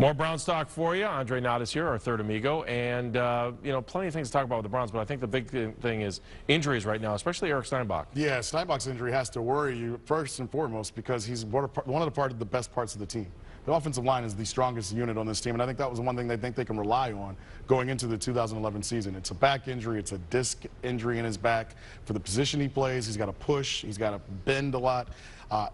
More Browns talk for you. Andre Knott is here, our third amigo, and you know, plenty of things to talk about with the Browns, but I think the big thing is injuries right now, especially Eric Steinbach. Yeah, Steinbach's injury has to worry you first and foremost because he's one of the best parts of the team. The offensive line is the strongest unit on this team, and I think that was one thing they think they can rely on going into the 2011 season. It's a back injury. It's a disc injury in his back. For the position he plays, he's got to push. He's got to bend a lot.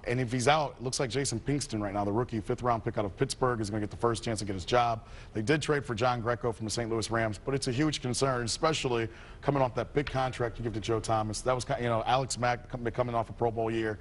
And if he's out, it looks like Jason Pinkston right now, the rookie fifth-round pick out of Pittsburgh, is going to get the first chance to get his job. They did trade for John Greco from the St. Louis Rams, but it's a huge concern, especially coming off that big contract you give to Joe Thomas. That was, you know, Alex Mack coming off a Pro Bowl year.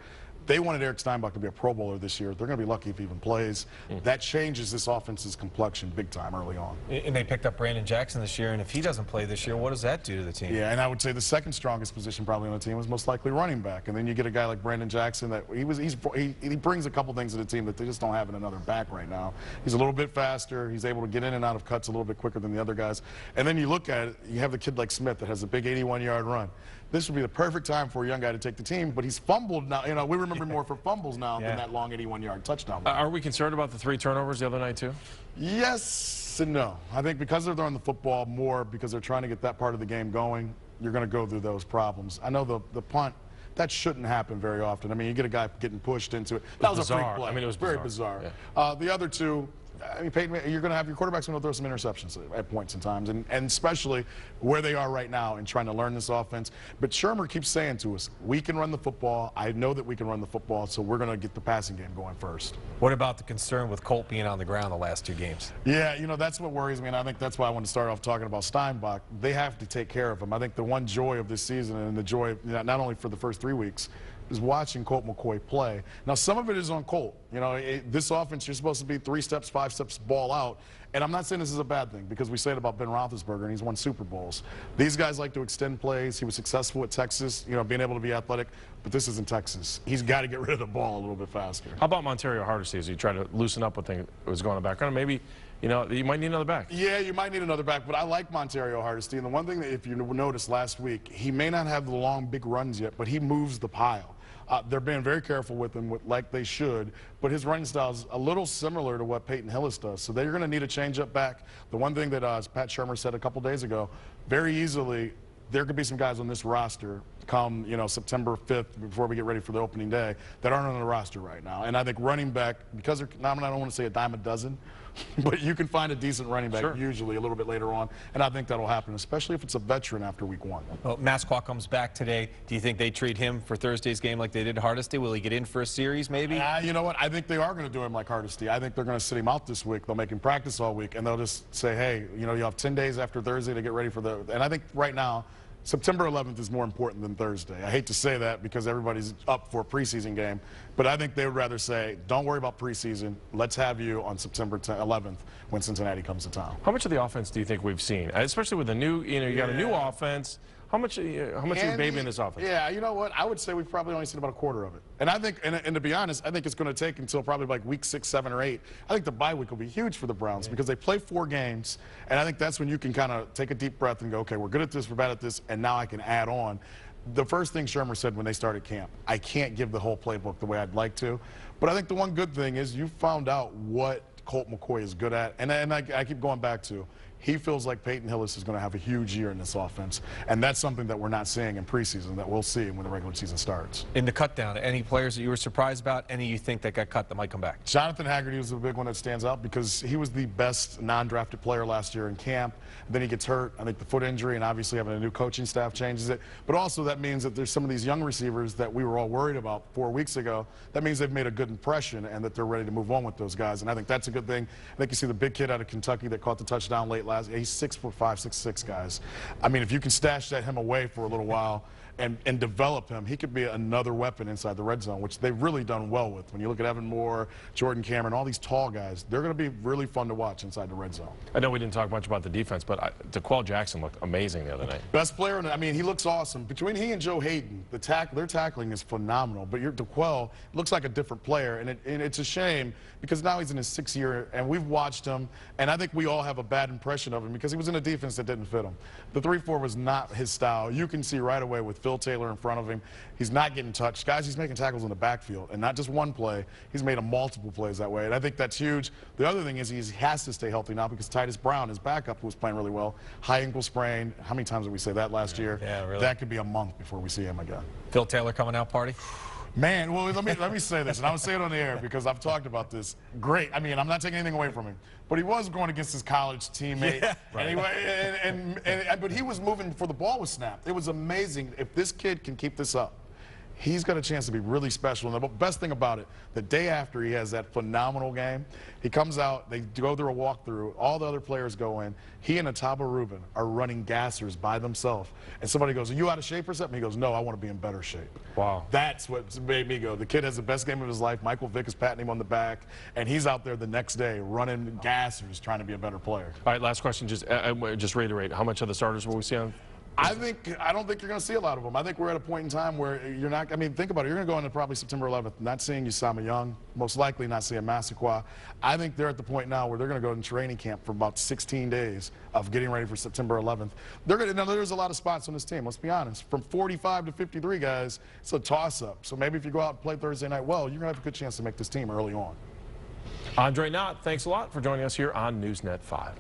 They wanted Eric Steinbach to be a Pro Bowler this year. They're going to be lucky if he even plays. That changes this offense's complexion big time early on. And they picked up Brandon Jackson this year, and if he doesn't play this year, what does that do to the team? Yeah, and I would say the second strongest position probably on the team was most likely running back. And then you get a guy like Brandon Jackson that he brings a couple things to the team that they just don't have in another back right now. He's a little bit faster. He's able to get in and out of cuts a little bit quicker than the other guys. And then you look at it, you have the kid like Smith that has a big 81-yard run. This would be the perfect time for a young guy to take the team, but he's fumbled now. You know, we remember more for fumbles now than that long 81-yard touchdown. Are we concerned about the 3 turnovers the other night, too? Yes and no. I think because they're throwing the football more, because they're trying to get that part of the game going, you're going to go through those problems. I know the punt, that shouldn't happen very often. I mean, you get a guy getting pushed into it. That was a freak play. I mean, it was very bizarre. Yeah. The other two, I mean, Peyton, you're going to have your quarterback's going to throw some interceptions at points and times, and especially where they are right now in trying to learn this offense. But Shermer keeps saying to us, we can run the football. I know that we can run the football, so we're going to get the passing game going first. What about the concern with Colt being on the ground the last 2 games? Yeah, you know, that's what worries me, and I think that's why I want to start off talking about Steinbach. They have to take care of him. I think the one joy of this season, and the joy not only for the first 3 weeks, is watching Colt McCoy play. Now, some of it is on Colt. You know, this offense, you're supposed to be 3 steps, 5 steps, ball out. And I'm not saying this is a bad thing, because we say it about Ben Roethlisberger, and he's won Super Bowls. These guys like to extend plays. He was successful at Texas, you know, being able to be athletic. But this isn't Texas. He's got to get rid of the ball a little bit faster. How about Montario Hardesty as you try to loosen up what was going on back? Maybe, you know, you might need another back. Yeah, you might need another back, but I like Montario Hardesty. And the one thing that, if you noticed last week, he may not have the long, big runs yet, but he moves the pile. They're being very careful with him, like they should, but his running style is a little similar to what Peyton Hillis does. So they're going to need a change-up back. The one thing that as Pat Shermer said a couple days ago, very easily, there could be some guys on this roster come, you know, September 5th, before we get ready for the opening day, that aren't on the roster right now. And I think running back, because they're, I don't want to say a dime a dozen, but you can find a decent running back usually a little bit later on, and I think that'll happen, especially if it's a veteran after week 1. Well, Masqua comes back today. Do you think they treat him for Thursday's game like they did Hardesty? Will he get in for a series, maybe? You know what? I think they are going to do him like Hardesty. I think they're going to sit him out this week. They'll make him practice all week, and they'll just say, hey, you know, you have 10 days after Thursday to get ready for the – and I think right now, September 11th is more important than Thursday. I hate to say that because everybody's up for a preseason game, but I think they would rather say, don't worry about preseason. Let's have you on September 11th when Cincinnati comes to town. How much of the offense do you think we've seen, especially with the new, you know, you got a new offense? How much are you babying this offense? Yeah, you know what? I would say we've probably only seen about a quarter of it. And I think, and to be honest, I think it's going to take until probably like week 6, 7, or 8. I think the bye week will be huge for the Browns because they play 4 games, and I think that's when you can kind of take a deep breath and go, okay, we're good at this, we're bad at this, and now I can add on. The first thing Shermer said when they started camp, I can't give the whole playbook the way I'd like to, but I think the one good thing is you found out what Colt McCoy is good at, and I keep going back to, he feels like Peyton Hillis is going to have a huge year in this offense, and that's something that we're not seeing in preseason that we'll see when the regular season starts. In the cut down, any players that you were surprised about, any you think that got cut that might come back? Jonathan Haggerty was the big one that stands out because he was the best non-drafted player last year in camp. Then he gets hurt. I think the foot injury and obviously having a new coaching staff changes it. But also that means that there's some of these young receivers that we were all worried about 4 weeks ago. That means they've made a good impression and that they're ready to move on with those guys. And I think that's a good thing. I think you see the big kid out of Kentucky that caught the touchdown late last year. He's 6'5", 6'6", guys. I mean, if you can stash him away for a little while and develop him, he could be another weapon inside the red zone, which they've really done well with. When you look at Evan Moore, Jordan Cameron, all these tall guys, they're going to be really fun to watch inside the red zone. I know we didn't talk much about the defense, but DeQuell Jackson looked amazing the other night. Best player, I mean, he looks awesome. Between he and Joe Hayden, their tackling is phenomenal. But DeQuell looks like a different player, and it's a shame because now he's in his 6th year, and we've watched him, and I think we all have a bad impression of him because he was in a defense that didn't fit him. The 3-4 was not his style. You can see right away with Phil Phil Taylor in front of him. He's not getting touched. Guys, he's making tackles in the backfield, and not just one play. He's made multiple plays that way, and I think that's huge. The other thing is he has to stay healthy now because Titus Brown, his backup, who was playing really well, high ankle sprain. How many times did we say that last year? Yeah, really. That could be a month before we see him again. Phil Taylor coming out party? Man, well, let me say this, and I'm going to say it on the air because I've talked about this. Great. I mean, I'm not taking anything away from him, but he was going against his college teammate. Yeah, right. Anyway, but he was moving before the ball was snapped. It was amazing. If this kid can keep this up, he's got a chance to be really special. And the best thing about it, the day after he has that phenomenal game, he comes out, they go through a walkthrough, all the other players go in. He and Ataba Rubin are running gassers by themselves. And somebody goes, "Are you out of shape or something?" He goes, "No, I want to be in better shape." Wow. That's what made me go. The kid has the best game of his life. Michael Vick is patting him on the back, and he's out there the next day running gassers trying to be a better player. All right, last question. Just reiterate, how much of the starters will we see on? I don't think you're going to see a lot of them. I think we're at a point in time where you're not. I mean, think about it. You're going to go into probably September 11th, not seeing Usama Young, most likely not seeing Massaquoi. I think they're at the point now where they're going to go in training camp for about 16 days of getting ready for September 11th. Now, there's a lot of spots on this team. Let's be honest. From 45 to 53 guys, it's a toss-up. So maybe if you go out and play Thursday night well, you're going to have a good chance to make this team early on. Andre Knott, thanks a lot for joining us here on Newsnet 5.